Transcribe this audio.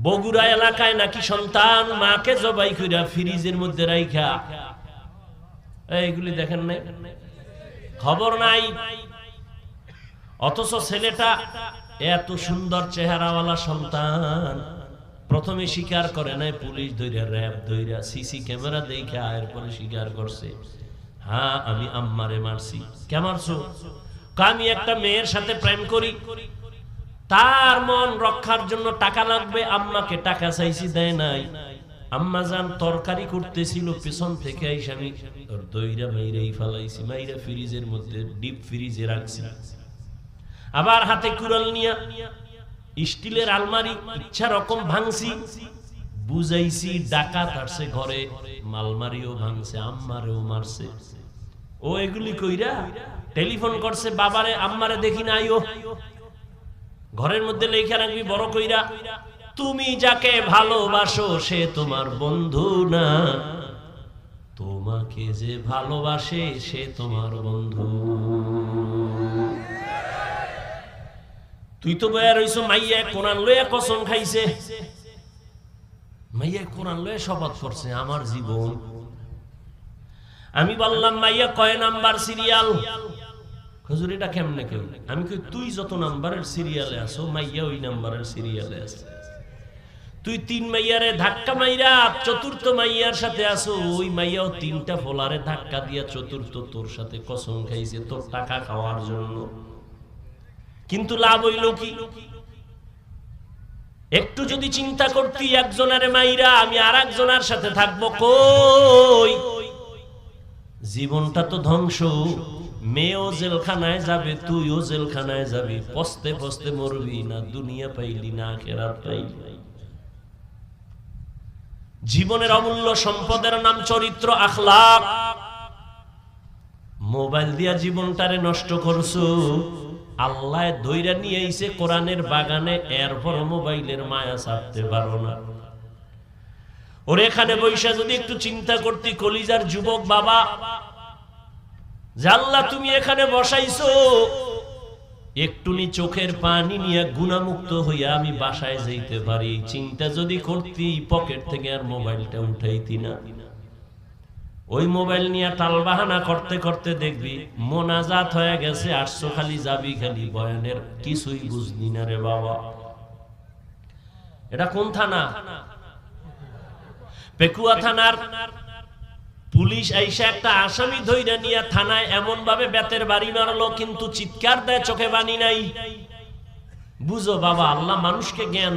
বগুড়া এলাকায় নাকি সন্তান মাকে জবাই কইরা ফ্রিজের মধ্যে রাইখা, এইগুলি দেখেন নাই, খবর নাই। অথচ ছেলেটা এত সুন্দর চেহারাওয়ালা সন্তান, প্রথমে স্বীকার করে নাই, পুলিশ ধইরা র‍্যাব ধইরা সিসি ক্যামেরা দেখা এরপরে স্বীকার করছে, হ্যাঁ আমি আম্মারে মারছি। কে মারছো? আমি একটা মেয়ের সাথে প্রেম করি, তার মন রক্ষার জন্য টাকা লাগবে, আম্মাকে টাকা চাইছি দেয় নাই। আম্মা জান তরকারি করতেছিল, পেছন থেকে আইসা আমি দইরা মাইরাই ফালাইছি, মাইরা ফ্রিজের মধ্যে ডিপ ফ্রিজে রাখছি। আবার হাতে কুড়াল নিয়া স্টিলের আলমারি ইচ্ছা রকম ভাঙছি, বুঝাইছি ডাকাত আসছে ঘরে, আলমারিও ভাঙছে, আম্মারেও মারছে। ও এগুলি কইরা টেলিফোন করছে বাবারে, আম্মারে দেখি না আইও, ঘরের মধ্যে লেখা রাখবি বড় কইরা, তুমি যাকে ভালোবাসো সে তোমার বন্ধু না, তোমাকে যে ভালোবাসে সে তোমার বন্ধু। তুই তো বয়া রইছো মাইয়া কোরআন লইয়া কসম খাইছে, মাইয়া কোরআন লইয়া শপথ করছে আমার জীবন। আমি বললাম মাইয়া কয় নাম্বার সিরিয়াল? হুজুর এটা কেমনে কেউ? আমি কই তুই যত নাম্বারের সিরিয়ালে আছো মাইয়া ওই নাম্বারের সিরিয়ালে আছে। তুই 3 মাইয়ারে ধাক্কা মাইরা 4র্থ মাইয়ার সাথে আছো, ওই মাইয়াও 3টা ফোলারে ধাক্কা দিয়া 4র্থ তোর সাথে কসম খাইছে তোর টাকা খাওয়ার জন্য। কিন্তু লাভ হইল কি? একটু যদি চিন্তা করতি একজনের মাইরা আমি আর একজনের সাথে থাকবো, কই জীবনটা তো ধ্বংস। মেয়েও জেলখানায় যাবে, তুইও জেলখানায় যাবি, পস্তে পস্তে মরবি, না দুনিয়া পাইলি না আখিরাত পাইলি। জীবনের অমূল্য সম্পদের নাম চরিত্র, আখলাক। মোবাইল দিয়া জীবনটারে নষ্ট করছো। আল্লাহ ধইরা নিয়ে আইছে কোরআনের বাগানে, এরপর মোবাইলের মায়া ছাড়তে পারো না। ওর এখানে বৈশা যদি একটু চিন্তা করতি কলিজার যুবক বাবা, যে আল্লাহ তুমি এখানে বসাইছো, একটুনি চোখের পানি নিয়ে গুনাহমুক্ত হইয়া আমি বাসায় যাইতে পারি, চিন্তা যদি করতি পকেট থেকে আর মোবাইলটা উঠাইতি না। ওই মোবাইল নিয়ে টালবাহানা করতে করতে দেখবি মোনাজাত হয়ে গেছে, আসছো খালি যাবি খালি বয়ানের, কিছুই বুঝলি না রে বাবা। এটা কোন থানা? পেকুয়া থানার পুলিশ আইসা একটা আসামি ধইরা নিয়ে থানায় এমন ভাবে বেতের বাড়ি মারলো, কিন্তু চিৎকার দেয় চোখে বানি নাই। বুঝো বাবা, আল্লাহ মানুষকে জ্ঞান